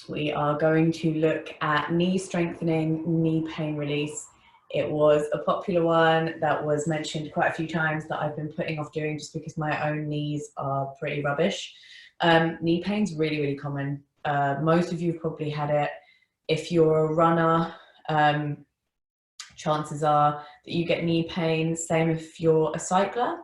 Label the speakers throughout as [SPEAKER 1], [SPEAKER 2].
[SPEAKER 1] we are going to look at knee strengthening, knee pain release. It was a popular one that was mentioned quite a few times that I've been putting off doing just because my own knees are pretty rubbish. Knee pain's really, really common. Most of you have probably had it. If you're a runner, chances are that you get knee pain, same if you're a cycler.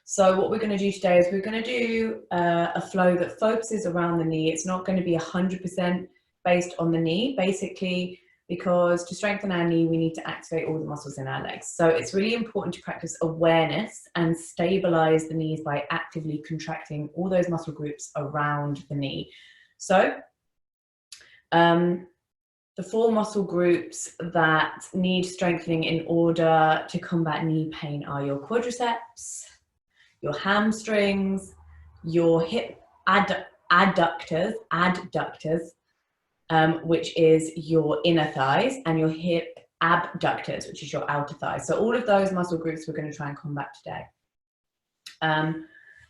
[SPEAKER 1] So what we're going to do today is we're going to do a flow that focuses around the knee. It's not going to be 100% based on the knee, basically, because to strengthen our knee, we need to activate all the muscles in our legs. So it's really important to practice awareness and stabilize the knees by actively contracting all those muscle groups around the knee. So the 4 muscle groups that need strengthening in order to combat knee pain are your quadriceps, your hamstrings, your hip adductors, which is your inner thighs, and your hip abductors, which is your outer thighs. So all of those muscle groups we're going to try and combat today.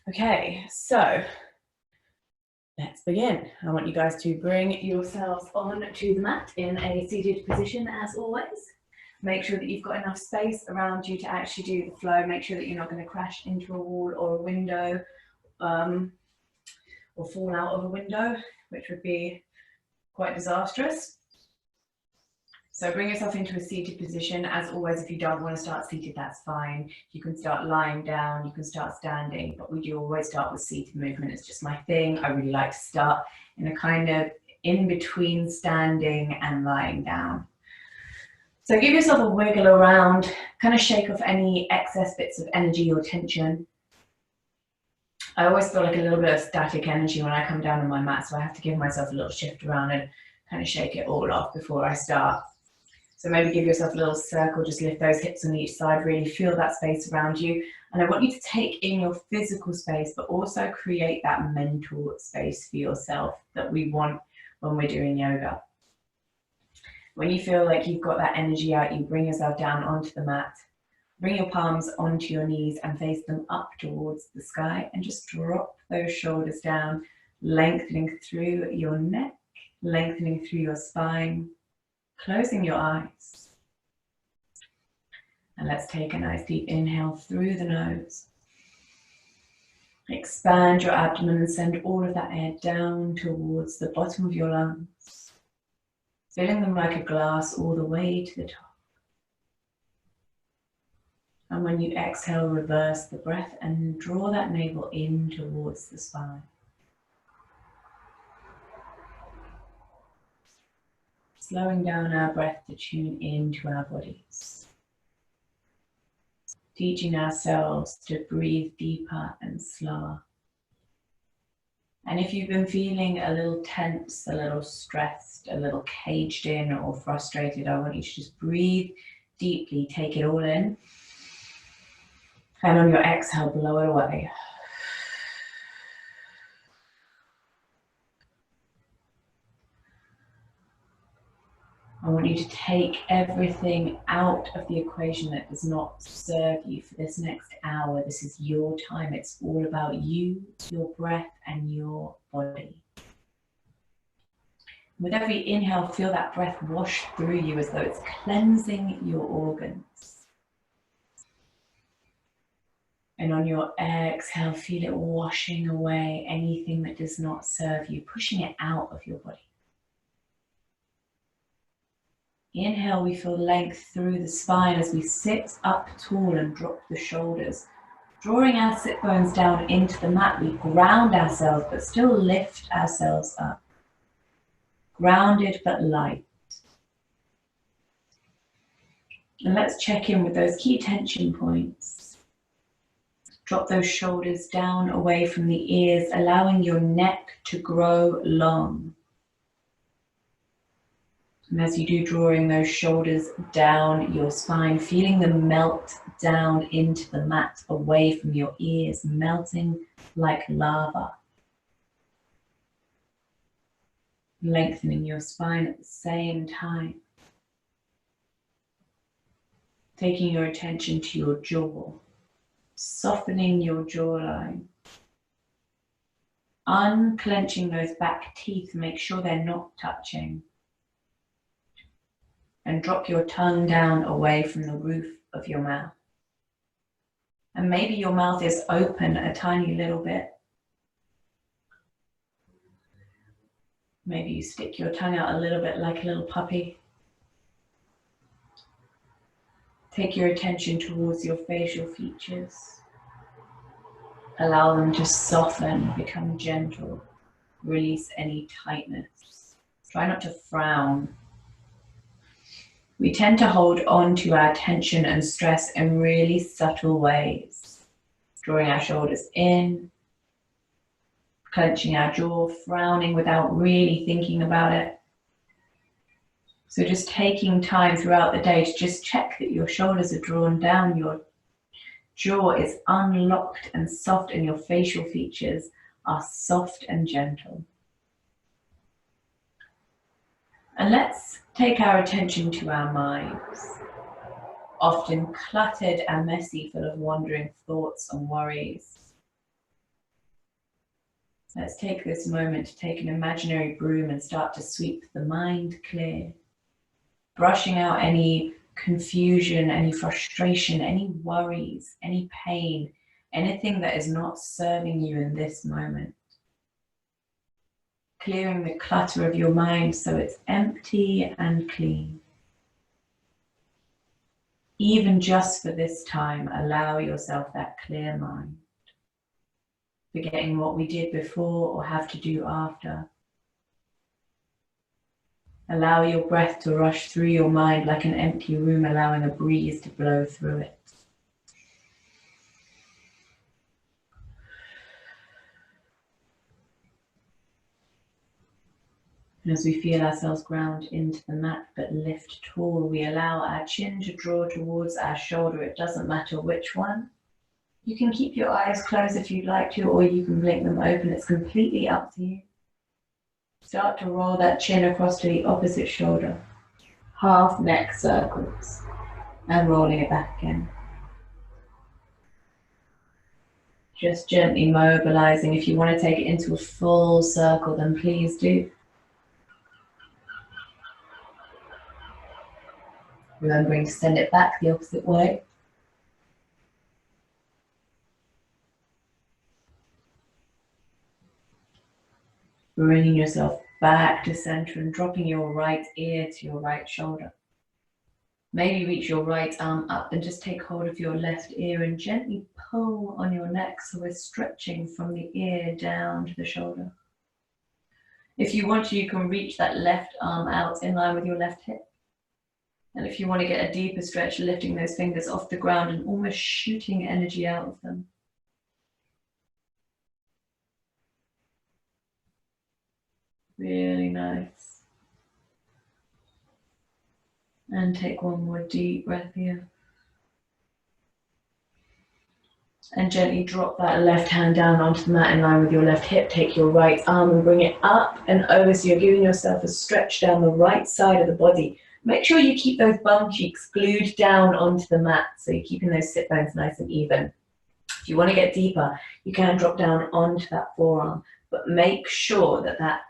[SPEAKER 1] Okay, so let's begin. I want you guys to bring yourselves on to the mat in a seated position as always. Make sure that you've got enough space around you to actually do the flow. Make sure that you're not going to crash into a wall or a window or fall out of a window, which would be quite disastrous. So bring yourself into a seated position. As always, if you don't want to start seated, that's fine. You can start lying down, you can start standing, but we do always start with seated movement. It's just my thing. I really like to start in a kind of in between standing and lying down. So give yourself a wiggle around, kind of shake off any excess bits of energy or tension. I always feel like a little bit of static energy when I come down on my mat, so I have to give myself a little shift around and kind of shake it all off before I start. So maybe give yourself a little circle, just lift those hips on each side, really feel that space around you. And I want you to take in your physical space, but also create that mental space for yourself that we want when we're doing yoga. When you feel like you've got that energy out, you bring yourself down onto the mat. Bring your palms onto your knees and face them up towards the sky, and just drop those shoulders down, lengthening through your neck, lengthening through your spine, closing your eyes. And let's take a nice deep inhale through the nose. Expand your abdomen and send all of that air down towards the bottom of your lungs, filling them like a glass all the way to the top. And when you exhale, reverse the breath and draw that navel in towards the spine. Slowing down our breath to tune into our bodies. Teaching ourselves to breathe deeper and slower. And if you've been feeling a little tense, a little stressed, a little caged in or frustrated, I want you to just breathe deeply, take it all in. And on your exhale, blow it away. I want you to take everything out of the equation that does not serve you for this next hour. This is your time. It's all about you, your breath, and your body. With every inhale, feel that breath wash through you as though it's cleansing your organs. And on your exhale, feel it washing away anything that does not serve you, pushing it out of your body. Inhale, we feel length through the spine as we sit up tall and drop the shoulders. Drawing our sit bones down into the mat, we ground ourselves but still lift ourselves up. Grounded but light. And let's check in with those key tension points. Drop those shoulders down away from the ears, allowing your neck to grow long. And as you do, drawing those shoulders down your spine, feeling them melt down into the mat away from your ears, melting like lava. Lengthening your spine at the same time. Taking your attention to your jaw. Softening your jawline, Unclenching those back teeth, make sure they're not touching. And drop your tongue down away from the roof of your mouth. And maybe your mouth is open a tiny little bit. Maybe you stick your tongue out a little bit like a little puppy. Take your attention towards your facial features. Allow them to soften, become gentle. Release any tightness. Try not to frown. We tend to hold on to our tension and stress in really subtle ways. Drawing our shoulders in, clenching our jaw, frowning without really thinking about it. So just taking time throughout the day to just check that your shoulders are drawn down, your jaw is unlocked and soft, and your facial features are soft and gentle. And let's take our attention to our minds, often cluttered and messy, full of wandering thoughts and worries. Let's take this moment to take an imaginary broom and start to sweep the mind clear, brushing out any confusion, any frustration, any worries, any pain, anything that is not serving you in this moment. Clearing the clutter of your mind so it's empty and clean. Even just for this time, allow yourself that clear mind. Forgetting what we did before or have to do after. Allow your breath to rush through your mind like an empty room, allowing a breeze to blow through it. And as we feel ourselves ground into the mat but lift tall, we allow our chin to draw towards our shoulder. It doesn't matter which one. You can keep your eyes closed if you'd like to, or you can blink them open. It's completely up to you. Start to roll that chin across to the opposite shoulder. Half neck circles and rolling it back again. Just gently mobilizing. If you want to take it into a full circle, then please do. Remembering to send it back the opposite way. Bringing yourself back to center and dropping your right ear to your right shoulder. Maybe reach your right arm up and just take hold of your left ear and gently pull on your neck so we're stretching from the ear down to the shoulder. If you want to, you can reach that left arm out in line with your left hip. And if you want to get a deeper stretch, lifting those fingers off the ground and almost shooting energy out of them. Really nice. And take one more deep breath here. And gently drop that left hand down onto the mat in line with your left hip. Take your right arm and bring it up and over so you're giving yourself a stretch down the right side of the body. Make sure you keep those bum cheeks glued down onto the mat so you're keeping those sit bones nice and even. If you want to get deeper, you can drop down onto that forearm, but make sure that that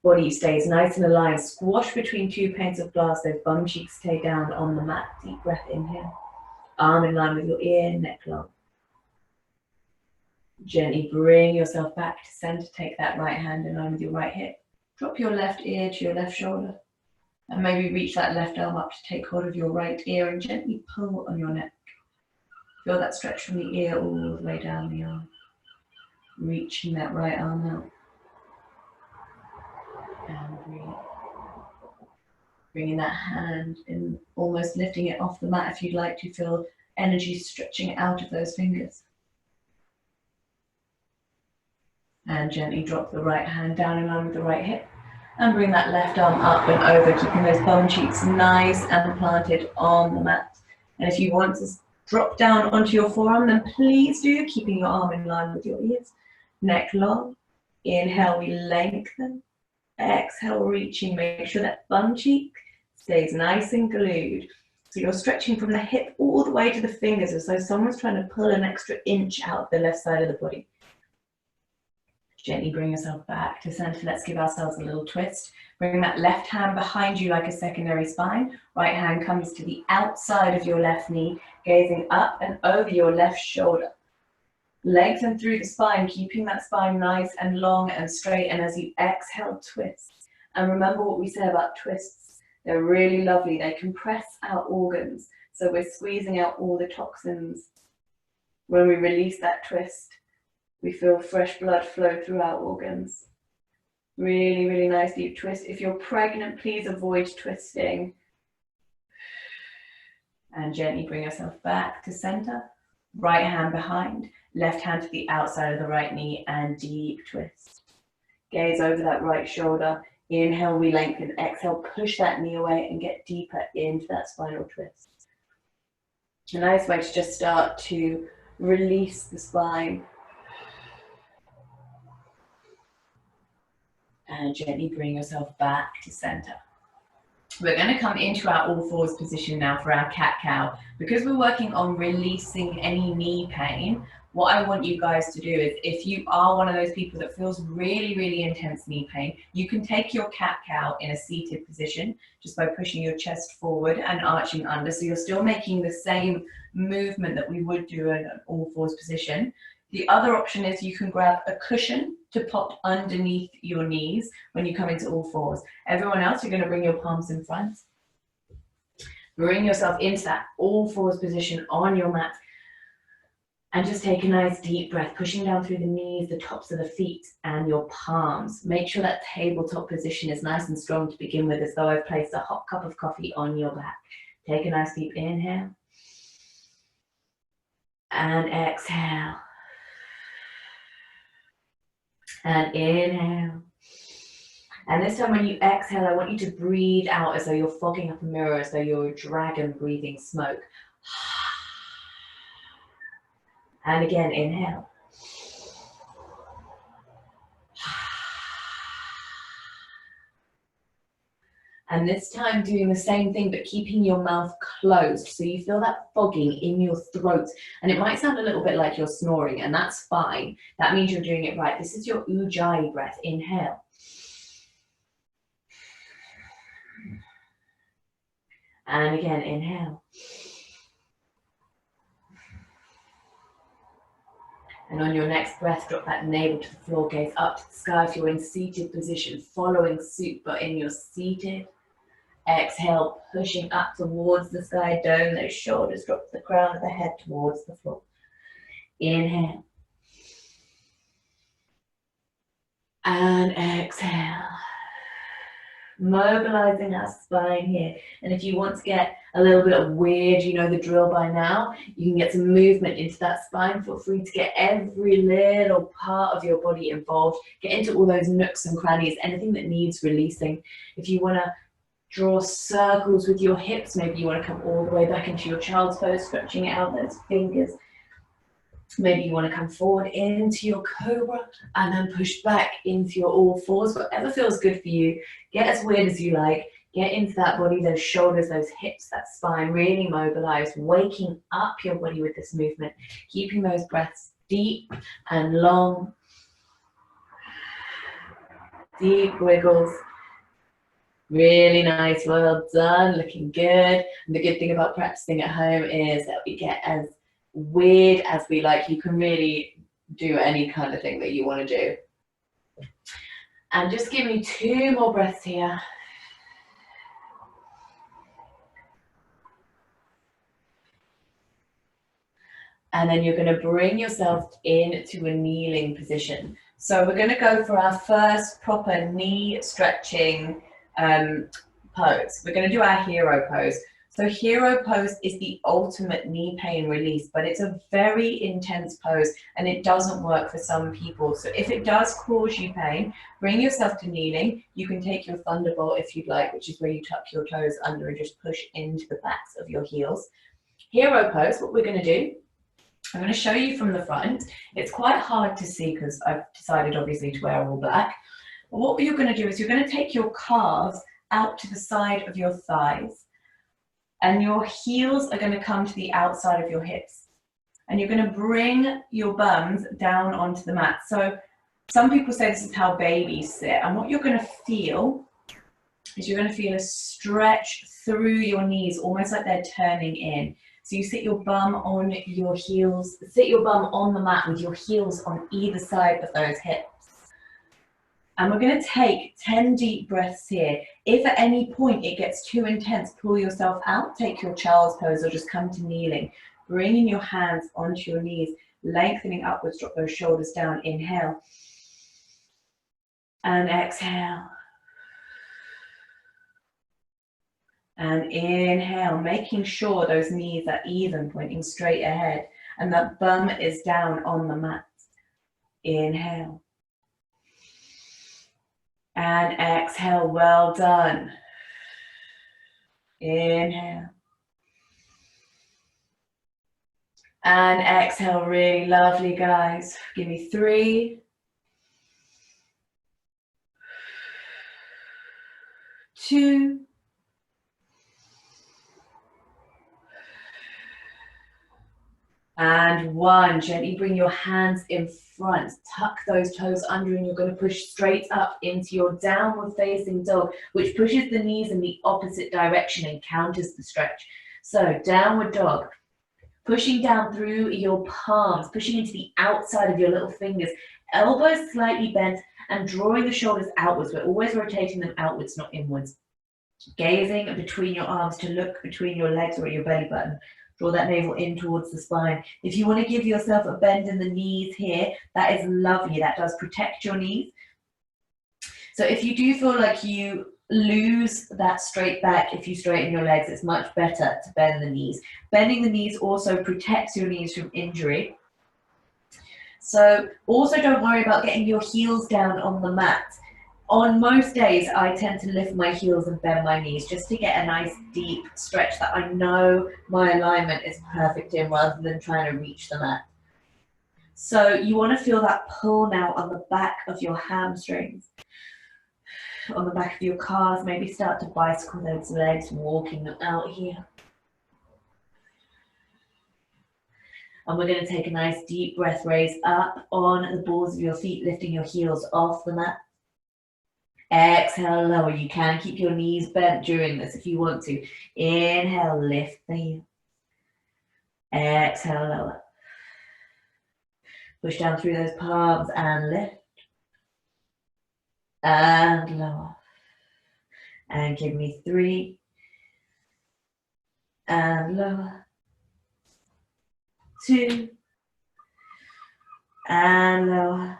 [SPEAKER 1] body stays nice and aligned. Squash between two panes of glass, those bum cheeks stay down on the mat. Deep breath in here. Arm in line with your ear, neck long. Gently bring yourself back to center. Take that right hand in line with your right hip. Drop your left ear to your left shoulder. And maybe reach that left arm up to take hold of your right ear and gently pull on your neck. Feel that stretch from the ear all the way down the arm. Reaching that right arm out. And breathe. Bringing that hand in, almost lifting it off the mat if you'd like to. Feel energy stretching out of those fingers. And gently drop the right hand down in line with the right hip. And bring that left arm up and over, keeping those bum cheeks nice and planted on the mat. And if you want to drop down onto your forearm, then please do, keeping your arm in line with your ears. Neck long. Inhale, we lengthen. Exhale, reaching. Make sure that bum cheek stays nice and glued. So you're stretching from the hip all the way to the fingers, as though someone's trying to pull an extra inch out the left side of the body. Gently bring yourself back to center. Let's give ourselves a little twist. Bring that left hand behind you like a secondary spine. Right hand comes to the outside of your left knee, gazing up and over your left shoulder. Lengthen through the spine, keeping that spine nice and long and straight. And as you exhale, twist. And remember what we said about twists. They're really lovely. They compress our organs. So we're squeezing out all the toxins. When we release that twist, we feel fresh blood flow through our organs. Really, really nice deep twist. If you're pregnant, please avoid twisting. And gently bring yourself back to center. Right hand behind, left hand to the outside of the right knee, and deep twist. Gaze over that right shoulder. Inhale, we lengthen. Exhale, push that knee away and get deeper into that spinal twist. A nice way to just start to release the spine. And gently bring yourself back to center. We're going to come into our all fours position now for our cat-cow. Because we're working on releasing any knee pain, what I want you guys to do is, if you are one of those people that feels really, really intense knee pain, you can take your cat-cow in a seated position just by pushing your chest forward and arching under. So you're still making the same movement that we would do in an all fours position. The other option is you can grab a cushion to pop underneath your knees when you come into all fours. Everyone else, you're going to bring your palms in front. Bring yourself into that all fours position on your mat. And just take a nice deep breath, pushing down through the knees, the tops of the feet, and your palms. Make sure that tabletop position is nice and strong to begin with, as though I've placed a hot cup of coffee on your back. Take a nice deep inhale. And exhale. And inhale. And this time when you exhale, I want you to breathe out as though you're fogging up a mirror, as though you're a dragon breathing smoke. And again, inhale. And this time doing the same thing, but keeping your mouth closed. So you feel that fogging in your throat. And it might sound a little bit like you're snoring, and that's fine. That means you're doing it right. This is your Ujjayi breath. Inhale. And again, inhale. And on your next breath, drop that navel to the floor, gaze up to the sky if you're in seated position, following suit, but in your seated. Exhale, pushing up towards the sky, dome those shoulders, drop the crown of the head towards the floor. Inhale. And exhale. Mobilizing our spine here. And if you want to get a little bit weird, you know the drill by now, you can get some movement into that spine. Feel free to get every little part of your body involved. Get into all those nooks and crannies, anything that needs releasing. If you want to draw circles with your hips, maybe you want to come all the way back into your child's pose, stretching out those fingers. Maybe you want to come forward into your Cobra and then push back into your all fours. Whatever feels good for you. Get as weird as you like. Get into that body, those shoulders, those hips, that spine, really mobilized, waking up your body with this movement, keeping those breaths deep and long. Deep wiggles. Really nice, well done, looking good. And the good thing about practicing at home is that we get as weird as we like. You can really do any kind of thing that you want to do. And just give me 2 more breaths here. And then you're going to bring yourself into a kneeling position. So we're going to go for our first proper knee stretching pose. We're going to do our hero pose. So hero pose is the ultimate knee pain release, but it's a very intense pose and it doesn't work for some people. So if it does cause you pain, bring yourself to kneeling. You can take your thunderbolt if you'd like, which is where you tuck your toes under and just push into the backs of your heels. Hero pose, what we're going to do, I'm going to show you from the front. It's quite hard to see because I've decided obviously to wear all black. But what you're going to do is you're going to take your calves out to the side of your thighs. And your heels are going to come to the outside of your hips. And you're going to bring your bums down onto the mat. So Some people say this is how babies sit, and what you're going to feel is you're going to feel a stretch through your knees, almost like they're turning in. So you sit your bum on your heels, sit your bum on the mat with your heels on either side of those hips. And we're going to take 10 deep breaths here. If at any point it gets too intense, pull yourself out, take your child's pose or just come to kneeling. Bringing your hands onto your knees, lengthening upwards, drop those shoulders down, inhale. And exhale. And inhale, making sure those knees are even, pointing straight ahead. And that bum is down on the mat. Inhale. And exhale, well done. Inhale. And exhale, really lovely, guys. Give me 3, 2, and 1. Gently bring your hands in front. Tuck those toes under and you're going to push straight up into your downward facing dog, which pushes the knees in the opposite direction and counters the stretch. So downward dog. Pushing down through your palms, pushing into the outside of your little fingers, elbows slightly bent and drawing the shoulders outwards. We're always rotating them outwards, not inwards. Gazing between your arms to look between your legs or your belly button. Draw that navel in towards the spine. If you want to give yourself a bend in the knees here, that is lovely. That does protect your knees. So if you do feel like you lose that straight back, if you straighten your legs, it's much better to bend the knees. Bending the knees also protects your knees from injury. So also don't worry about getting your heels down on the mat. On most days, I tend to lift my heels and bend my knees just to get a nice deep stretch that I know my alignment is perfect in rather than trying to reach the mat. So you want to feel that pull now on the back of your hamstrings, on the back of your calves. Maybe start to bicycle those legs, walking them out here. And we're going to take a nice deep breath, raise up on the balls of your feet, lifting your heels off the mat. Exhale, lower. You can keep your knees bent during this if you want to. Inhale, lift the heel. Exhale, lower. Push down through those palms and lift. And lower. And give me 3. And lower. 2. And lower.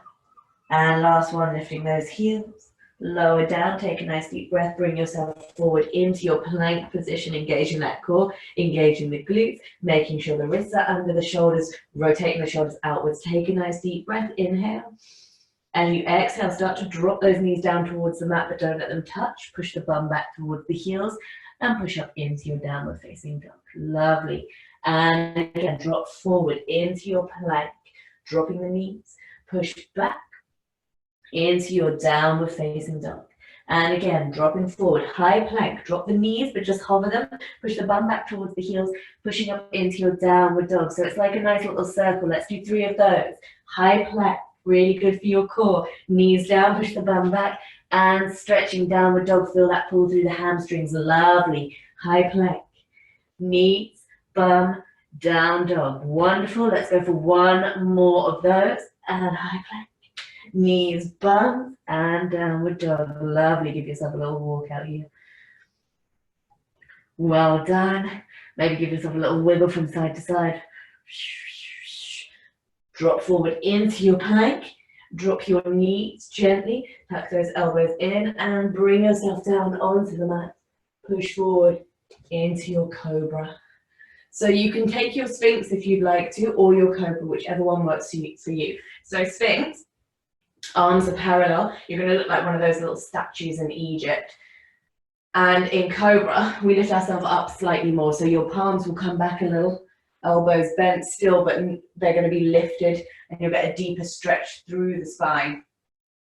[SPEAKER 1] And last one, lifting those heels. Lower down, take a nice deep breath, bring yourself forward into your plank position, engaging that core, engaging the glutes, making sure the wrists are under the shoulders, rotating the shoulders outwards. Take a nice deep breath, inhale. And you exhale, start to drop those knees down towards the mat, but don't let them touch. Push the bum back towards the heels and push up into your downward facing dog. Lovely. And again, drop forward into your plank, dropping the knees, push back into your downward facing dog. And again, dropping forward, high plank, drop the knees, but just hover them, push the bum back towards the heels, pushing up into your downward dog. So it's like a nice little circle. Let's do 3 of those. High plank, really good for your core. Knees down, push the bum back, and stretching downward dog. Feel that pull through the hamstrings. Lovely. High plank, knees, bum, down dog. Wonderful. Let's go for 1 more of those. And high plank. Knees, bum, and downward dog. Lovely. Give yourself a little walk out here. Well done. Maybe give yourself a little wiggle from side to side. Drop forward into your plank. Drop your knees gently. Tuck those elbows in and bring yourself down onto the mat. Push forward into your Cobra. So you can take your Sphinx if you'd like to, or your Cobra, whichever one works for you. So Sphinx. Arms are parallel. You're going to look like one of those little statues in Egypt. And in Cobra, we lift ourselves up slightly more. So your palms will come back a little, elbows bent still, but they're going to be lifted and you'll get a deeper stretch through the spine.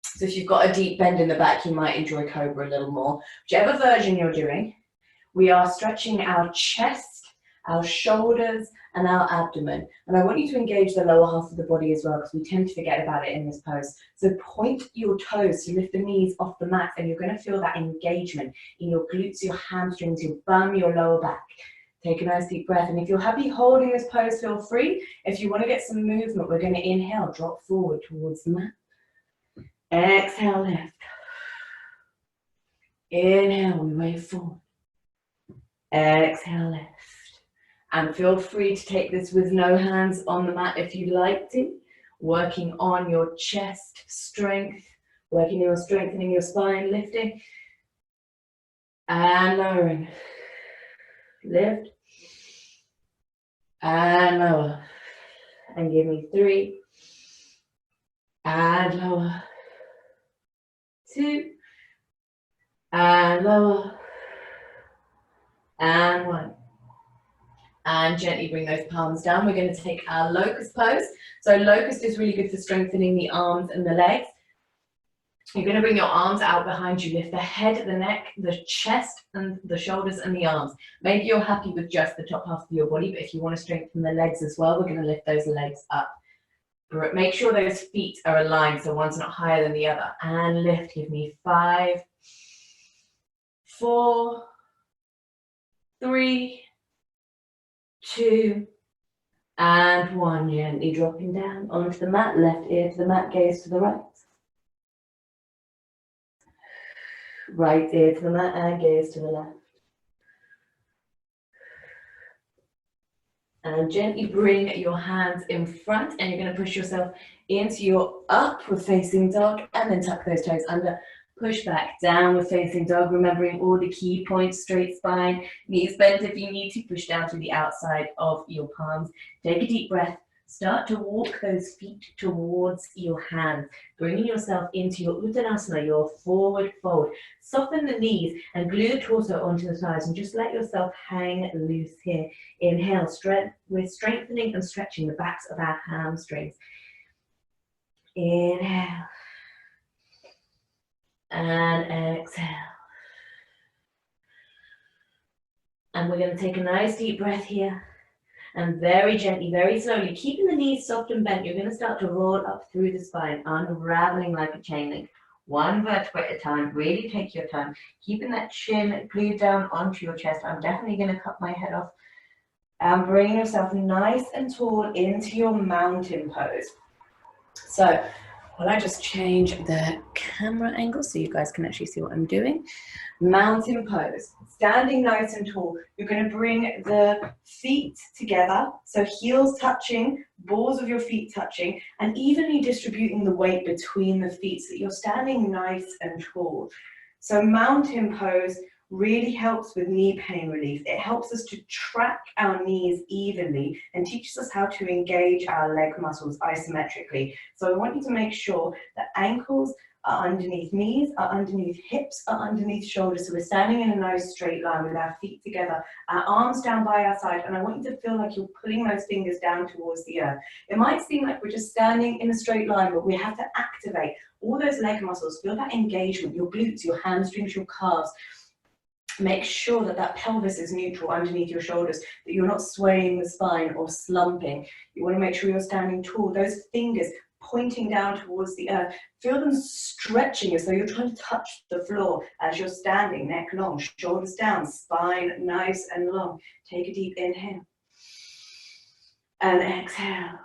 [SPEAKER 1] So if you've got a deep bend in the back, you might enjoy Cobra a little more. Whichever version you're doing, we are stretching our chest our shoulders, and our abdomen. And I want you to engage the lower half of the body as well, because we tend to forget about it in this pose. So point your toes to lift the knees off the mat, and you're going to feel that engagement in your glutes, your hamstrings, your bum, your lower back. Take a nice deep breath, and if you're happy holding this pose, feel free. If you want to get some movement, we're going to inhale, drop forward towards the mat. Exhale, lift. Inhale, we wave forward. Exhale, lift. And feel free to take this with no hands on the mat if you'd like to. Working on your chest strength, working on strengthening your spine, lifting and lowering. Lift and lower. And give me 3 and lower. 2 and lower. And 1. And gently bring those palms down. We're going to take our locust pose. So locust is really good for strengthening the arms and the legs. You're going to bring your arms out behind you. Lift the head, the neck, the chest, and the shoulders and the arms. Maybe you're happy with just the top half of your body, but if you want to strengthen the legs as well, we're going to lift those legs up. Make sure those feet are aligned so one's not higher than the other. And lift. Give me 5, 4, 3, 2, and 1. Gently dropping down onto the mat. Left ear to the mat, gaze to the right. Right ear to the mat and gaze to the left. And gently bring your hands in front, and you're going to push yourself into your upward facing dog, and then tuck those toes under. Push back, downward facing dog, remembering all the key points, straight spine, knees bent if you need to, push down to the outside of your palms. Take a deep breath, start to walk those feet towards your hands, bringing yourself into your Uttanasana, your forward fold. Soften the knees and glue the torso onto the sides, and just let yourself hang loose here. Inhale, we're strengthening and stretching the backs of our hamstrings. Inhale. And exhale. And we're going to take a nice deep breath here. And very gently, very slowly, keeping the knees soft and bent, you're going to start to roll up through the spine, unraveling like a chain link. 1 vertebra at a time. Really take your time. Keeping that chin glued down onto your chest. I'm definitely going to cut my head off. And bring yourself nice and tall into your mountain pose. So, well, I just change the camera angle so you guys can actually see what I'm doing. Mountain pose. Standing nice and tall. You're going to bring the feet together. So heels touching, balls of your feet touching, and evenly distributing the weight between the feet so that you're standing nice and tall. So mountain pose really helps with knee pain relief. It helps us to track our knees evenly and teaches us how to engage our leg muscles isometrically. So I want you to make sure that ankles are underneath knees, are underneath hips, are underneath shoulders. So we're standing in a nice straight line with our feet together, our arms down by our side, and I want you to feel like you're pulling those fingers down towards the earth. It might seem like we're just standing in a straight line, but we have to activate all those leg muscles. Feel that engagement, your glutes, your hamstrings, your calves. Make sure that that pelvis is neutral underneath your shoulders, that you're not swaying the spine or slumping. You want to make sure you're standing tall. Those fingers pointing down towards the earth. Feel them stretching as though you're trying to touch the floor as you're standing, neck long, shoulders down, spine nice and long. Take a deep inhale and exhale.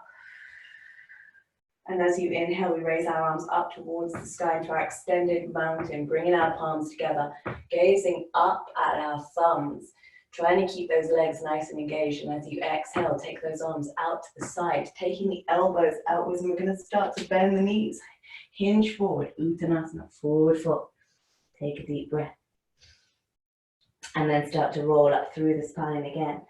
[SPEAKER 1] And as you inhale, we raise our arms up towards the sky into our extended mountain, bringing our palms together, gazing up at our thumbs, trying to keep those legs nice and engaged. And as you exhale, take those arms out to the side, taking the elbows outwards, and we're going to start to bend the knees. Hinge forward, Uttanasana, forward fold. Take a deep breath. And then start to roll up through the spine again.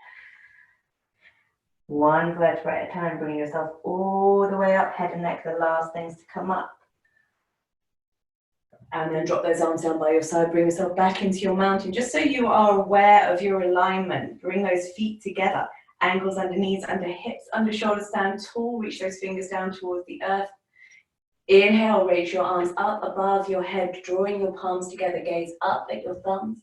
[SPEAKER 1] 1 vertebra at a time, bringing yourself all the way up, head and neck, the last things to come up. And then drop those arms down by your side, bring yourself back into your mountain, just so you are aware of your alignment. Bring those feet together, ankles under knees, under hips, under shoulders, stand tall, reach those fingers down towards the earth. Inhale, raise your arms up above your head, drawing your palms together, gaze up at your thumbs.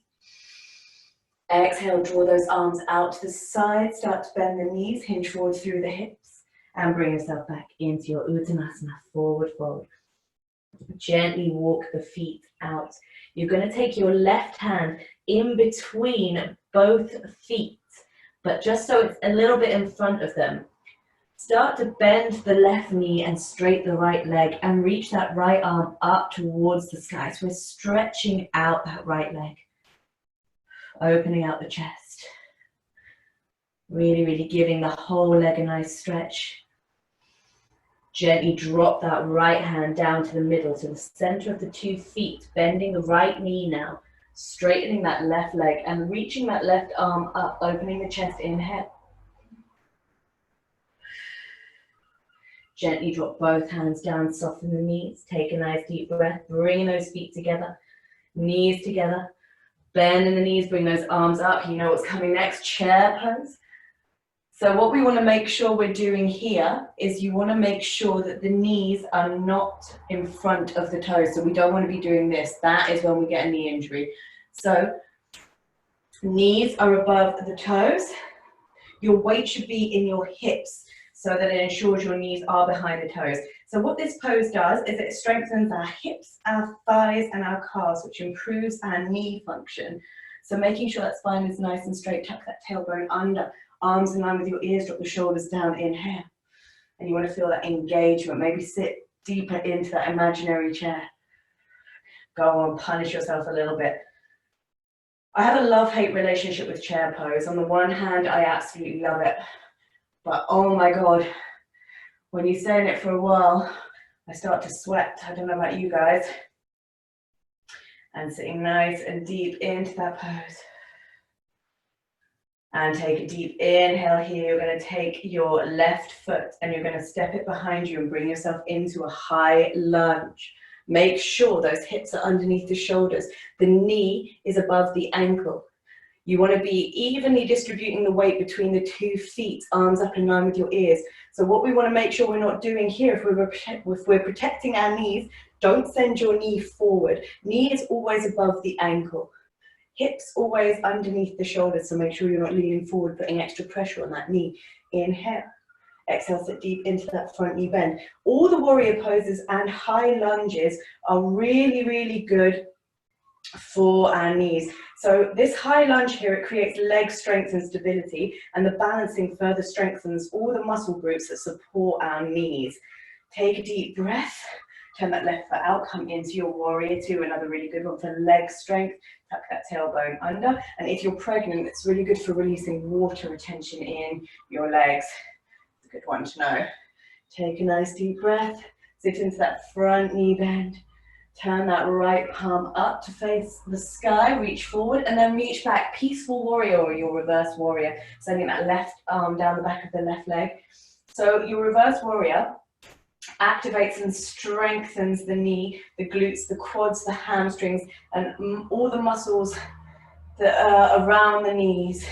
[SPEAKER 1] Exhale, draw those arms out to the side, start to bend the knees, hinge forward through the hips, and bring yourself back into your Uttanasana, forward fold. Gently walk the feet out. You're going to take your left hand in between both feet, but just so it's a little bit in front of them. Start to bend the left knee and straighten the right leg and reach that right arm up towards the sky. So we're stretching out that right leg, opening out the chest. Really, really giving the whole leg a nice stretch. Gently drop that right hand down to the middle, to the center of the 2 feet, bending the right knee now, straightening that left leg and reaching that left arm up, opening the chest, inhale. Gently drop both hands down, soften the knees, take a nice deep breath, bringing those feet together, knees together, bend in the knees, bring those arms up. You know what's coming next, chair pose. So what we want to make sure we're doing here is you want to make sure that the knees are not in front of the toes. So we don't want to be doing this. That is when we get a knee injury. So knees are above the toes. Your weight should be in your hips so that it ensures your knees are behind the toes. So what this pose does is it strengthens our hips, our thighs, and our calves, which improves our knee function. So making sure that spine is nice and straight, tuck that tailbone under. Arms in line with your ears, drop the shoulders down, inhale. And you want to feel that engagement, maybe sit deeper into that imaginary chair. Go on, punish yourself a little bit. I have a love-hate relationship with chair pose. On the one hand, I absolutely love it. But oh my God, when you stay in it for a while, I start to sweat. I don't know about you guys. And sitting nice and deep into that pose. And take a deep inhale here. You're going to take your left foot and you're going to step it behind you and bring yourself into a high lunge. Make sure those hips are underneath the shoulders. The knee is above the ankle. You want to be evenly distributing the weight between the 2 feet, arms up in line with your ears. So what we want to make sure we're not doing here, if we're protecting our knees, don't send your knee forward. Knee is always above the ankle. Hips always underneath the shoulders, so make sure you're not leaning forward, putting extra pressure on that knee. Inhale. Exhale, sit deep into that front knee bend. All the warrior poses and high lunges are really, really good for our knees. So this high lunge here, it creates leg strength and stability, and the balancing further strengthens all the muscle groups that support our knees. Take a deep breath. Turn that left foot out, come into your warrior two, another really good one for leg strength. Tuck that tailbone under. And if you're pregnant, it's really good for releasing water retention in your legs. It's a good one to know. Take a nice deep breath. Sit into that front knee bend. Turn that right palm up to face the sky. Reach forward and then reach back. Peaceful warrior or your reverse warrior. Sending that left arm down the back of the left leg. So your reverse warrior activates and strengthens the knee, the glutes, the quads, the hamstrings, and all the muscles that are around the knees,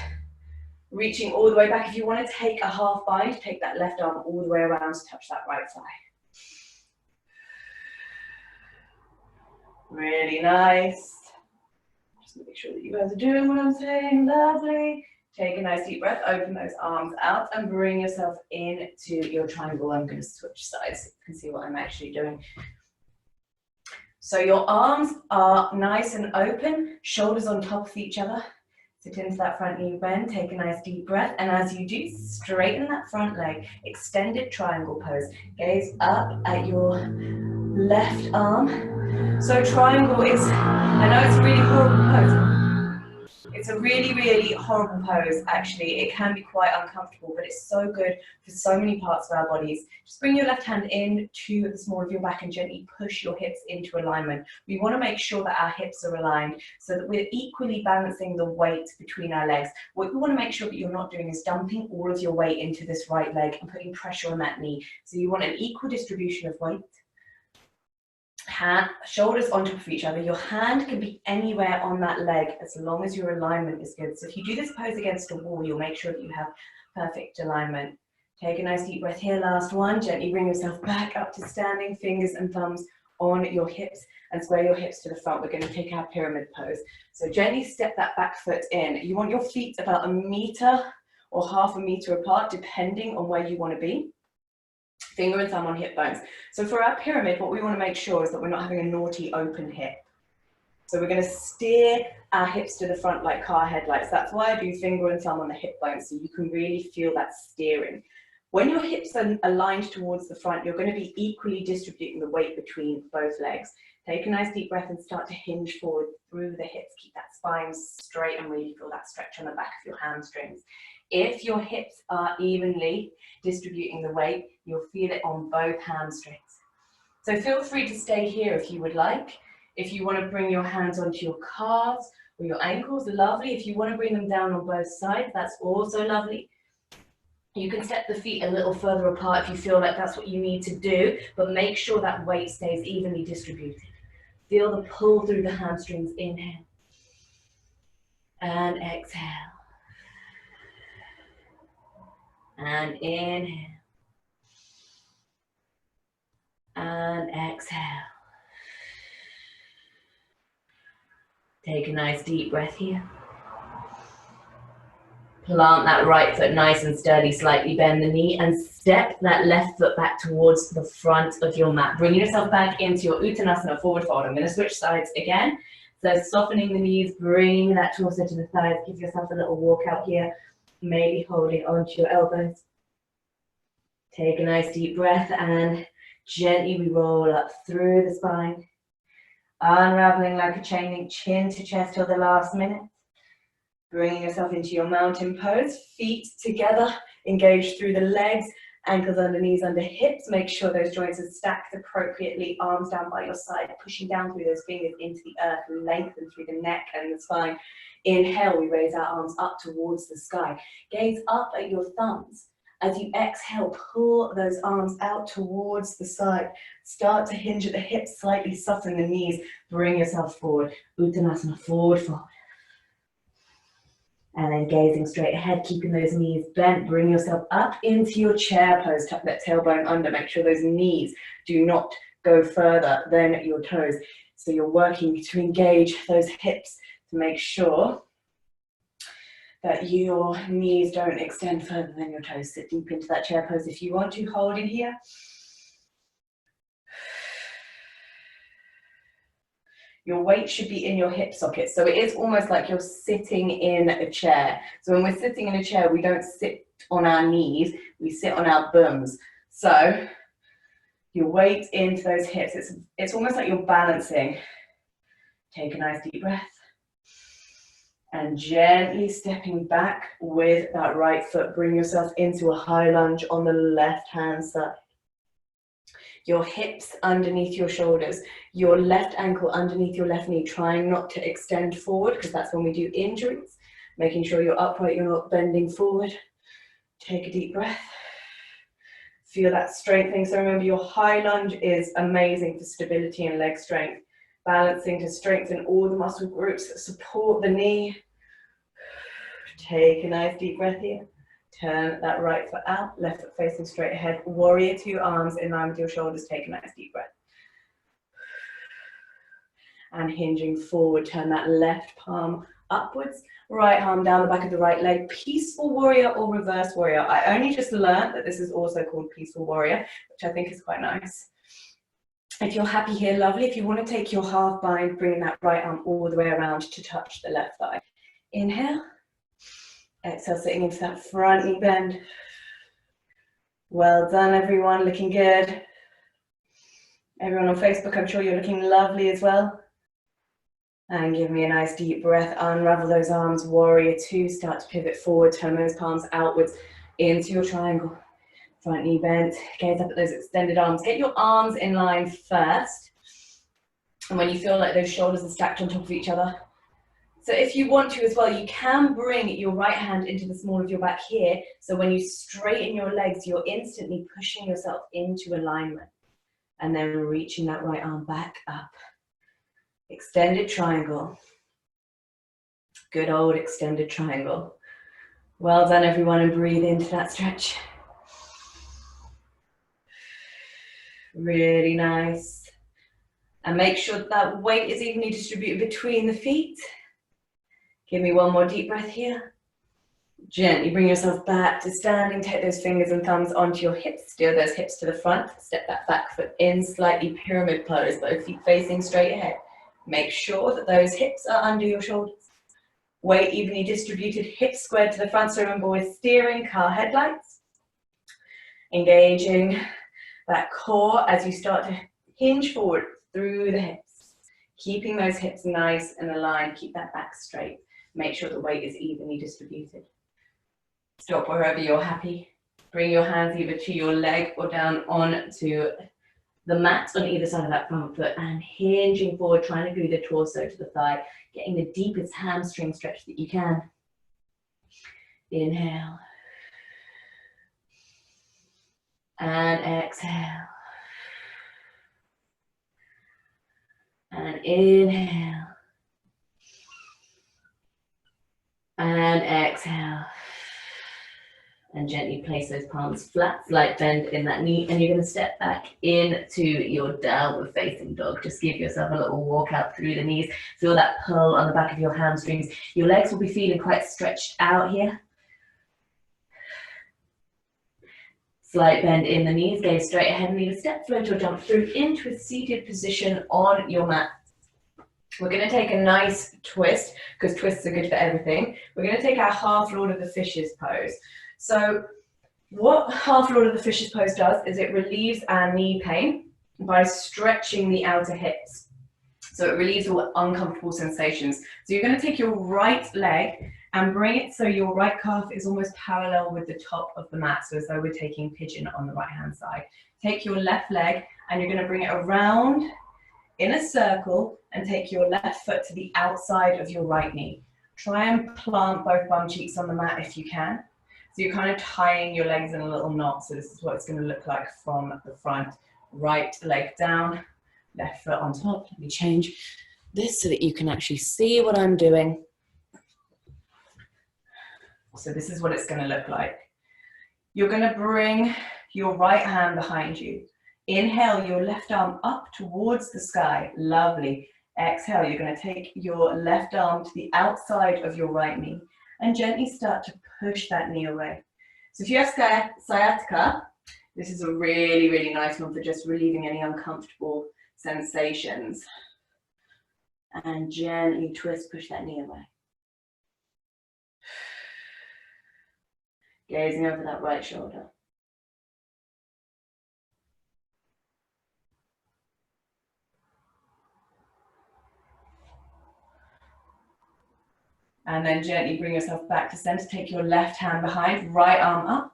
[SPEAKER 1] reaching all the way back. If you want to take a half bind, take that left arm all the way around to touch that right thigh. Really nice. Just make sure that you guys are doing what I'm saying. Lovely. Take a nice deep breath, open those arms out and bring yourself into your triangle. I'm going to switch sides so you can see what I'm actually doing. So your arms are nice and open, shoulders on top of each other. Sit into that front knee bend, take a nice deep breath, and as you do, straighten that front leg, extended triangle pose. Gaze up at your left arm. So triangle is, I know it's a really horrible pose. It's a really, really horrible pose, actually. It can be quite uncomfortable, but it's so good for so many parts of our bodies. Just bring your left hand in to the small of your back and gently push your hips into alignment. We want to make sure that our hips are aligned so that we're equally balancing the weight between our legs. What you want to make sure that you're not doing is dumping all of your weight into this right leg and putting pressure on that knee. So you want an equal distribution of weight. Hand, shoulders on top of each other. Your hand can be anywhere on that leg as long as your alignment is good. So if you do this pose against a wall, you'll make sure that you have perfect alignment. Take a nice deep breath here, last one. Gently bring yourself back up to standing, fingers and thumbs on your hips. and square your hips to the front. We're going to take our pyramid pose. So gently step that back foot in. You want your feet about 1 meter or half a meter apart, depending on where you want to be. Finger and thumb on hip bones. So for our pyramid, what we want to make sure is that we're not having a naughty open hip. So we're going to steer our hips to the front like car headlights. That's why I do finger and thumb on the hip bones, so you can really feel that steering. When your hips are aligned towards the front, you're going to be equally distributing the weight between both legs. Take a nice deep breath and start to hinge forward through the hips. Keep that spine straight and really feel that stretch on the back of your hamstrings. If your hips are evenly distributing the weight, you'll feel it on both hamstrings. So feel free to stay here if you would like. If you want to bring your hands onto your calves or your ankles, lovely. If you want to bring them down on both sides, that's also lovely. You can step the feet a little further apart if you feel like that's what you need to do, but make sure that weight stays evenly distributed. Feel the pull through the hamstrings. Inhale and exhale. And inhale and exhale. Take a nice deep breath here. Plant that right foot nice and sturdy, slightly bend the knee, and step that left foot back towards the front of your mat. Bring yourself back into your Uttanasana, forward fold. I'm going to switch sides again. So softening the knees, bringing that torso to the thighs. Give yourself a little walk out here, maybe holding onto your elbows. Take a nice deep breath and gently we roll up through the spine. Unraveling like a chain link, chin to chest till the last minute. Bringing yourself into your mountain pose, feet together, engage through the legs, ankles under knees, under hips. Make sure those joints are stacked appropriately, arms down by your side, pushing down through those fingers into the earth, lengthen through the neck and the spine. Inhale, we raise our arms up towards the sky. Gaze up at your thumbs. As you exhale, pull those arms out towards the side. Start to hinge at the hips, slightly soften the knees. Bring yourself forward. Uttanasana, forward fold. And then gazing straight ahead, keeping those knees bent. Bring yourself up into your chair pose. Tuck that tailbone under. Make sure those knees do not go further than your toes. So you're working to engage those hips to make sure that your knees don't extend further than your toes. Sit deep into that chair pose if you want to. Hold in here. Your weight should be in your hip socket. So it is almost like you're sitting in a chair. So when we're sitting in a chair, we don't sit on our knees, we sit on our bums. So your weight into those hips. It's almost like you're balancing. Take a nice deep breath. And gently stepping back with that right foot. Bring yourself into a high lunge on the left-hand side. Your hips underneath your shoulders. Your left ankle underneath your left knee. Trying not to extend forward because that's when we do injuries. Making sure you're upright, you're not bending forward. Take a deep breath. Feel that strengthening. So remember, your high lunge is amazing for stability and leg strength. Balancing to strengthen all the muscle groups that support the knee. Take a nice deep breath here. Turn that right foot out, left foot facing straight ahead. Warrior two, arms in line with your shoulders. Take a nice deep breath. And hinging forward, turn that left palm upwards, right arm down the back of the right leg. Peaceful warrior or reverse warrior. I only just learned that this is also called peaceful warrior, which I think is quite nice. If you're happy here, lovely. If you want to take your half bind, bringing that right arm all the way around to touch the left thigh. Inhale. Exhale, sitting into that front knee bend. Well done, everyone. Looking good. Everyone on Facebook, I'm sure you're looking lovely as well. And give me a nice deep breath. Unravel those arms. Warrior two. Start to pivot forward. Turn those palms outwards into your triangle. Front knee bent, gaze up at those extended arms. Get your arms in line first. And when you feel like those shoulders are stacked on top of each other. So if you want to as well, you can bring your right hand into the small of your back here. So when you straighten your legs, you're instantly pushing yourself into alignment. And then reaching that right arm back up. Extended triangle. Good old extended triangle. Well done, everyone, and breathe into that stretch. Really nice. And make sure that weight is evenly distributed between the feet. Give me one more deep breath here. Gently bring yourself back to standing. Take those fingers and thumbs onto your hips. Steer those hips to the front. Step that back foot in, slightly pyramid pose, both feet facing straight ahead. Make sure that those hips are under your shoulders. Weight evenly distributed, hips squared to the front, swimming board, steering, car headlights. Engaging that core as you start to hinge forward through the hips. Keeping those hips nice and aligned. Keep that back straight. Make sure the weight is evenly distributed. Stop wherever you're happy. Bring your hands either to your leg or down onto the mat on either side of that front foot and hinging forward, trying to glue the torso to the thigh, getting the deepest hamstring stretch that you can. Inhale. And exhale. And inhale. And exhale. And gently place those palms flat, slight bend in that knee, and you're going to step back into your downward facing dog. Just give yourself a little walk out through the knees. Feel that pull on the back of your hamstrings. Your legs will be feeling quite stretched out here. Slight bend in the knees, gaze straight ahead, and either step, float, or jump through into a seated position on your mat. We're going to take a nice twist, because twists are good for everything. We're going to take our half Lord of the Fishes pose. So what half Lord of the Fishes pose does is it relieves our knee pain by stretching the outer hips. So it relieves all uncomfortable sensations. So you're going to take your right leg and bring it so your right calf is almost parallel with the top of the mat, so as though we're taking pigeon on the right hand side. Take your left leg and you're going to bring it around in a circle and take your left foot to the outside of your right knee. Try and plant both bum cheeks on the mat if you can. So you're kind of tying your legs in a little knot. So this is what it's going to look like from the front. Right leg down, left foot on top. Let me change this so that you can actually see what I'm doing. So this is what it's going to look like. You're going to bring your right hand behind you. Inhale your left arm up towards the sky. Lovely. Exhale, you're going to take your left arm to the outside of your right knee and gently start to push that knee away. So if you have sciatica, this is a really, really nice one for just relieving any uncomfortable sensations. And gently twist, push that knee away. Gazing over that right shoulder. And then gently bring yourself back to center. Take your left hand behind, right arm up.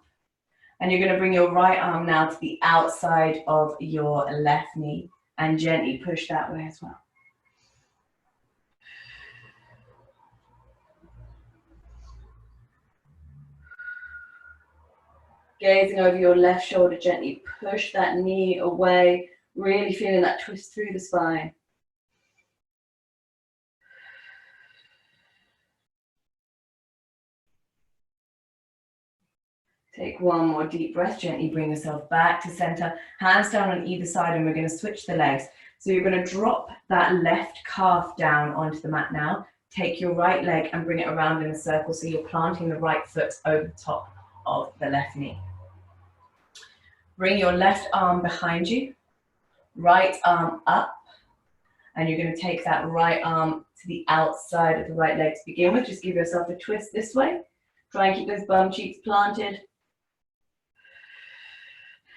[SPEAKER 1] And you're going to bring your right arm now to the outside of your left knee and gently push that way as well. Gazing over your left shoulder, gently push that knee away, really feeling that twist through the spine. Take one more deep breath, gently bring yourself back to center, hands down on either side, and we're going to switch the legs. So you're going to drop that left calf down onto the mat now. Take your right leg and bring it around in a circle so you're planting the right foot over the top of the left knee. Bring your left arm behind you, right arm up, and you're going to take that right arm to the outside of the right leg to begin with. Just give yourself a twist this way. Try and keep those bum cheeks planted.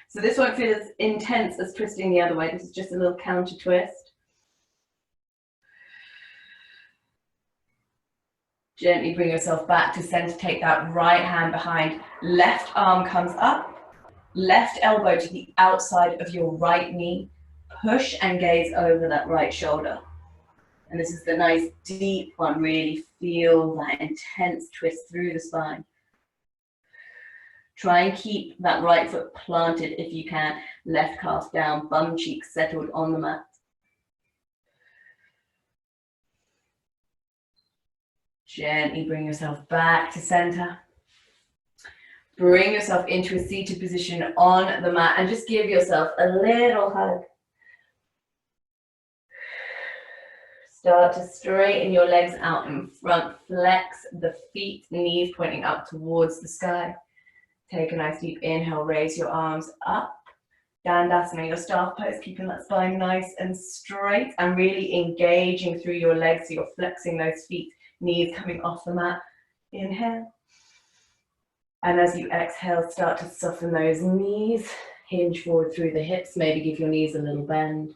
[SPEAKER 1] So this won't feel as intense as twisting the other way. This is just a little counter twist. Gently bring yourself back to center. Take that right hand behind. Left arm comes up. Left elbow to the outside of your right knee. Push and gaze over that right shoulder. And this is the nice deep one. Really feel that intense twist through the spine. Try and keep that right foot planted if you can. Left calf down, bum cheeks settled on the mat. Gently bring yourself back to center. Bring yourself into a seated position on the mat and just give yourself a little hug. Start to straighten your legs out in front. Flex the feet, knees pointing up towards the sky. Take a nice deep inhale. Raise your arms up. Dandasana, your staff pose, keeping that spine nice and straight and really engaging through your legs. So you're flexing those feet, knees coming off the mat. Inhale. And as you exhale, start to soften those knees. Hinge forward through the hips. Maybe give your knees a little bend.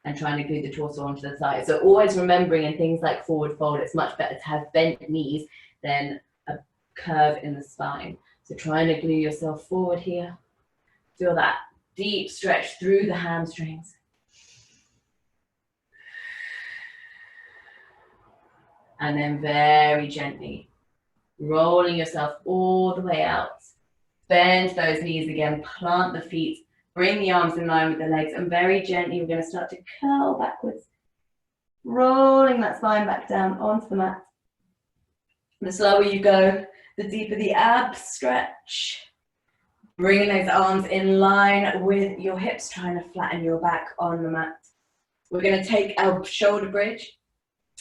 [SPEAKER 1] And trying to glue the torso onto the side. So always remembering in things like forward fold, it's much better to have bent knees than a curve in the spine. So trying to glue yourself forward here. Feel that deep stretch through the hamstrings. And then very gently, rolling yourself all the way out. Bend those knees again, plant the feet. Bring the arms in line with the legs, and very gently we're going to start to curl backwards, rolling that spine back down onto the mat. The slower you go, the deeper the abs stretch. Bringing those arms in line with your hips, trying to flatten your back on the mat. We're going to take our shoulder bridge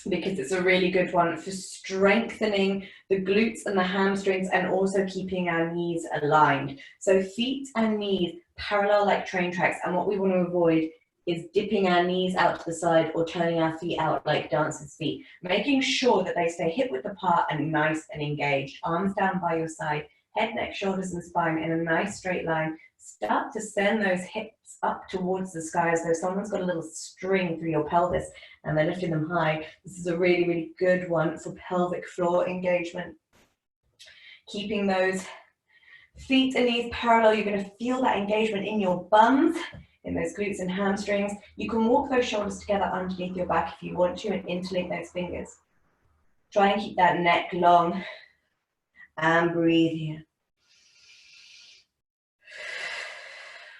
[SPEAKER 1] because it's a really good one for strengthening the glutes and the hamstrings and also keeping our knees aligned. So feet and knees parallel like train tracks, and what we want to avoid is dipping our knees out to the side or turning our feet out like dancers' feet. Making sure that they stay hip width apart and nice and engaged. Arms down by your side, head, neck, shoulders and spine in a nice straight line. Start to send those hips up towards the sky as though someone's got a little string through your pelvis and they're lifting them high. This is a really, really good one for pelvic floor engagement. Keeping those feet and knees parallel, you're going to feel that engagement in your buns, in those glutes and hamstrings. You can walk those shoulders together underneath your back if you want to and interlink those fingers. Try and keep that neck long and breathe here.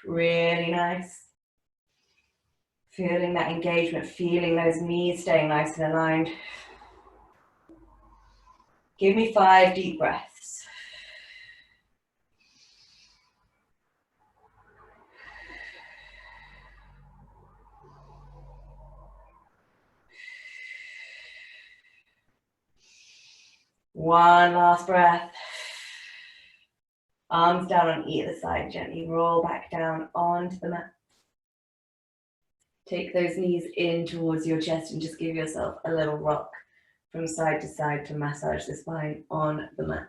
[SPEAKER 1] Really nice. Feeling that engagement, feeling those knees staying nice and aligned. Give me 5 deep breaths. One last breath. Arms down on either side, gently roll back down onto the mat. Take those knees in towards your chest and just give yourself a little rock from side to side to massage the spine on the mat.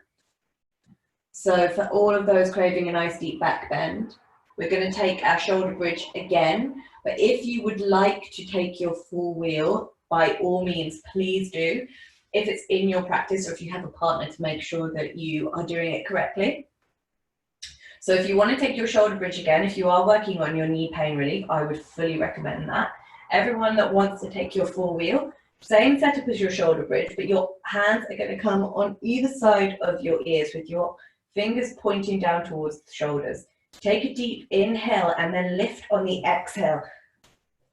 [SPEAKER 1] So for all of those craving a nice deep back bend, we're going to take our shoulder bridge again. But if you would like to take your full wheel, by all means, please do. If it's in your practice or if you have a partner, to make sure that you are doing it correctly. So if you want to take your shoulder bridge again, if you are working on your knee pain relief, I would fully recommend that. Everyone that wants to take your full wheel, same setup as your shoulder bridge, but your hands are going to come on either side of your ears with your fingers pointing down towards the shoulders. Take a deep inhale and then lift on the exhale.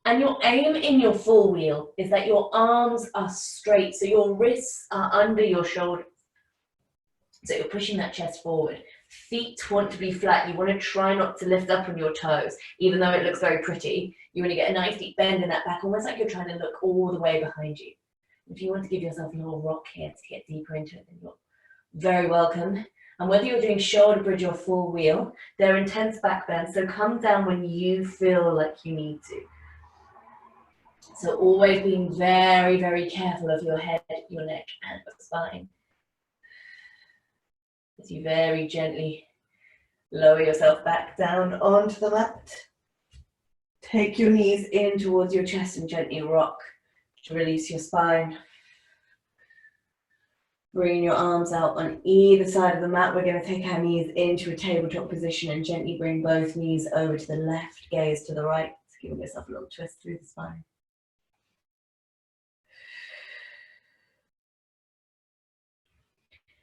[SPEAKER 1] And your aim in your full wheel is that your arms are straight, so your wrists are under your shoulders. So you're pushing that chest forward. Feet want to be flat. You want to try not to lift up on your toes, even though it looks very pretty. You want to get a nice deep bend in that back, almost like you're trying to look all the way behind you. If you want to give yourself a little rock here to get deeper into it, then you're very welcome. And whether you're doing shoulder bridge or full wheel, they're intense back bends, so come down when you feel like you need to. So always being very, very careful of your head, your neck, and your spine. As you very gently lower yourself back down onto the mat. Take your knees in towards your chest and gently rock to release your spine. Bring your arms out on either side of the mat. We're going to take our knees into a tabletop position and gently bring both knees over to the left, gaze to the right. Give yourself a little twist through the spine.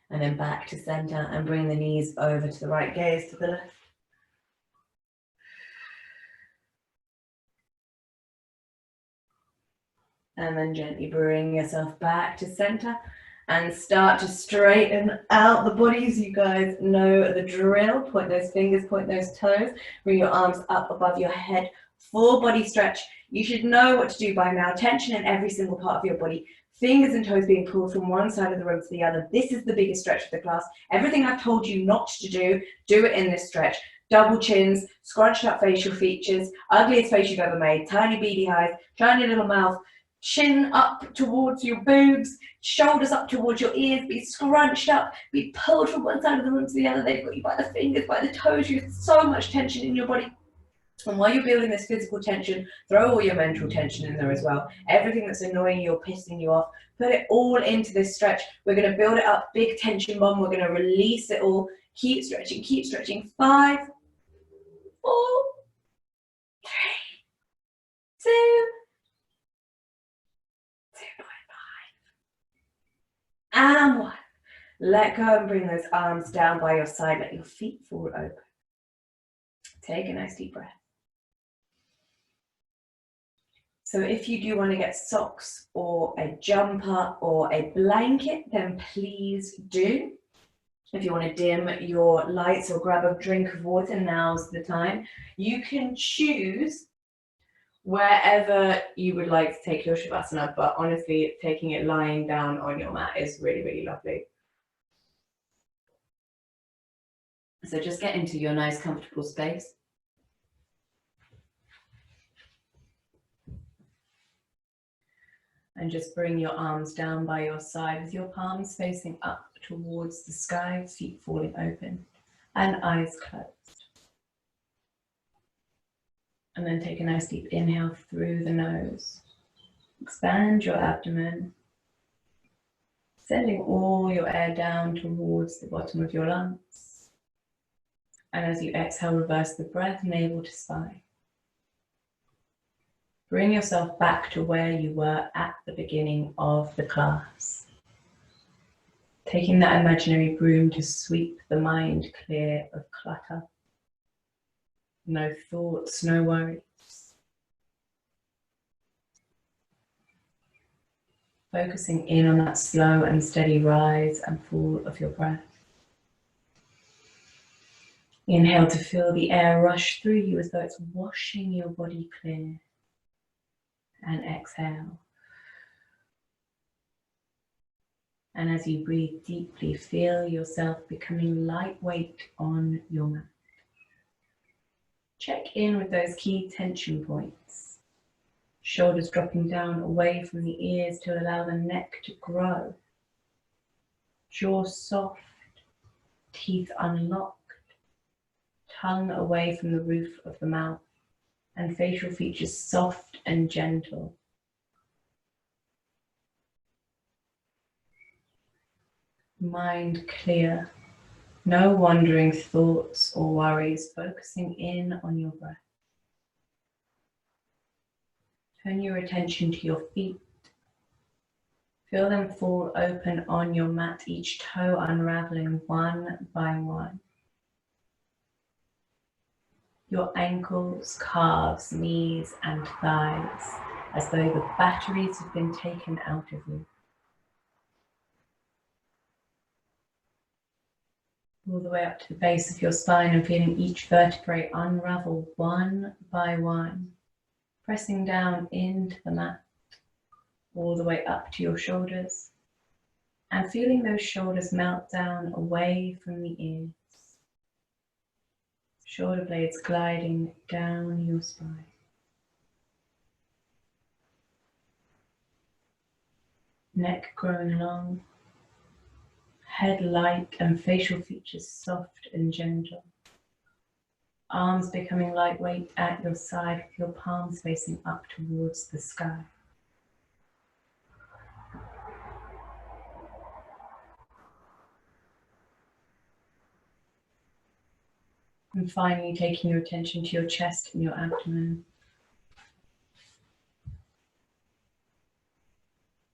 [SPEAKER 1] And then back to center and bring the knees over to the right, gaze to the left. And then gently bring yourself back to center and start to straighten out the bodies. You guys know the drill. Point those fingers, point those toes. Bring your arms up above your head. Full body stretch. You should know what to do by now. Tension in every single part of your body. Fingers and toes being pulled from one side of the room to the other. This is the biggest stretch of the class. Everything I've told you not to do it in this stretch. Double chins, scrunched up facial features, ugliest face you've ever made, tiny beady eyes, shiny little mouth, chin up towards your boobs, shoulders up towards your ears, be scrunched up, be pulled from one side of the room to the other. They've got you by the fingers, by the toes. You have so much tension in your body. And while you're building this physical tension, throw all your mental tension in there as well. Everything that's annoying you or pissing you off, put it all into this stretch. We're going to build it up, big tension bomb. We're going to release it all. Keep stretching, keep stretching. 5, 4, 3, 2, 2.5. And 1. Let go and bring those arms down by your side. Let your feet fall open. Take a nice deep breath. So if you do want to get socks or a jumper or a blanket, then please do. If you want to dim your lights or grab a drink of water, now's the time. You can choose wherever you would like to take your Shavasana, but honestly, taking it lying down on your mat is really, really lovely. So just get into your nice, comfortable space. And just bring your arms down by your side with your palms facing up towards the sky, feet falling open and eyes closed. And then take a nice deep inhale through the nose. Expand your abdomen, sending all your air down towards the bottom of your lungs. And as you exhale, reverse the breath, navel to spine. Bring yourself back to where you were at the beginning of the class. Taking that imaginary broom to sweep the mind clear of clutter. No thoughts, no worries. Focusing in on that slow and steady rise and fall of your breath. Inhale to feel the air rush through you as though it's washing your body clear. And exhale. And as you breathe deeply, feel yourself becoming lightweight on your mat. Check in with those key tension points. Shoulders dropping down away from the ears to allow the neck to grow. Jaw soft, teeth unlocked, tongue away from the roof of the mouth, and facial features soft and gentle. Mind clear, no wandering thoughts or worries, focusing in on your breath. Turn your attention to your feet. Feel them fall open on your mat, each toe unraveling one by one. Your ankles, calves, knees, and thighs, as though the batteries have been taken out of you. All the way up to the base of your spine and feeling each vertebrae unravel one by one, pressing down into the mat, all the way up to your shoulders, and feeling those shoulders melt down away from the ears. Shoulder blades gliding down your spine. Neck growing long, head light and facial features soft and gentle. Arms becoming lightweight at your side with your palms facing up towards the sky. And finally taking your attention to your chest and your abdomen.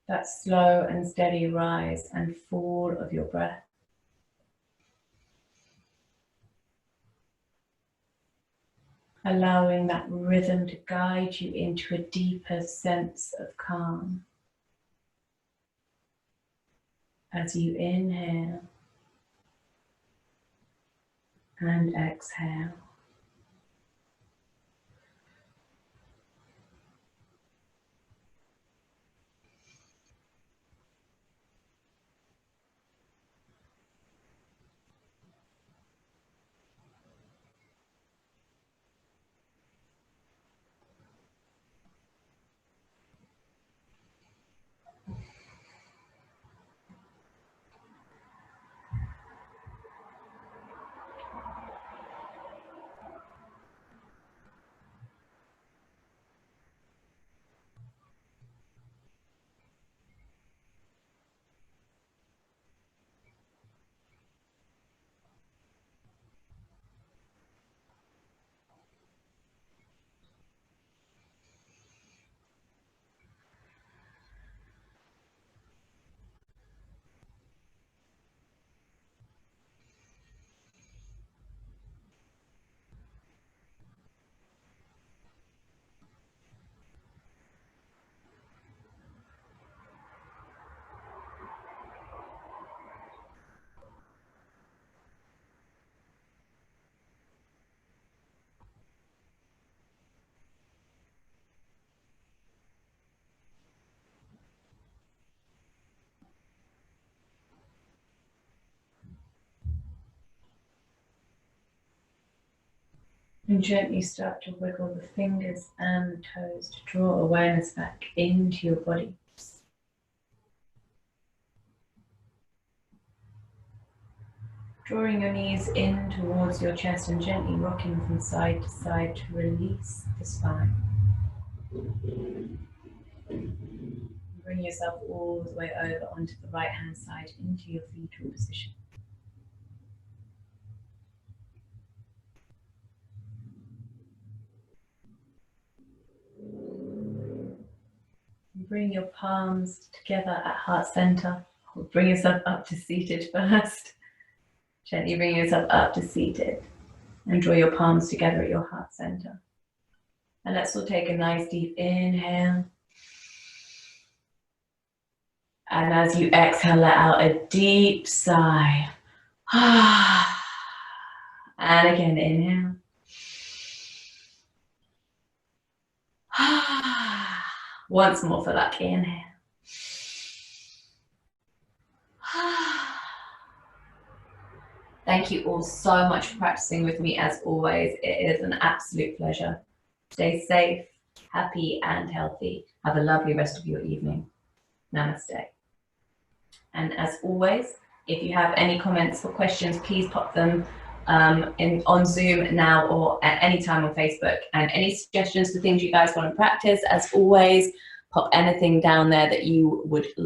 [SPEAKER 1] That slow and steady rise and fall of your breath. Allowing that rhythm to guide you into a deeper sense of calm. As you inhale and exhale. And gently start to wiggle the fingers and the toes to draw awareness back into your body. Drawing your knees in towards your chest and gently rocking from side to side to release the spine. Bring yourself all the way over onto the right hand side into your fetal position. Bring your palms together at heart center. Bring yourself up to seated first. Gently bring yourself up to seated and draw your palms together at your heart center. And let's all take a nice deep inhale. And as you exhale, let out a deep sigh. And again, inhale. Once more for that inhale. Thank you all so much for practicing with me as always. It is an absolute pleasure. Stay safe, happy and healthy. Have a lovely rest of your evening. Namaste. And as always, if you have any comments or questions, please pop them on Zoom now or at any time on Facebook. And any suggestions for things you guys want to practice, as always, pop anything down there that you would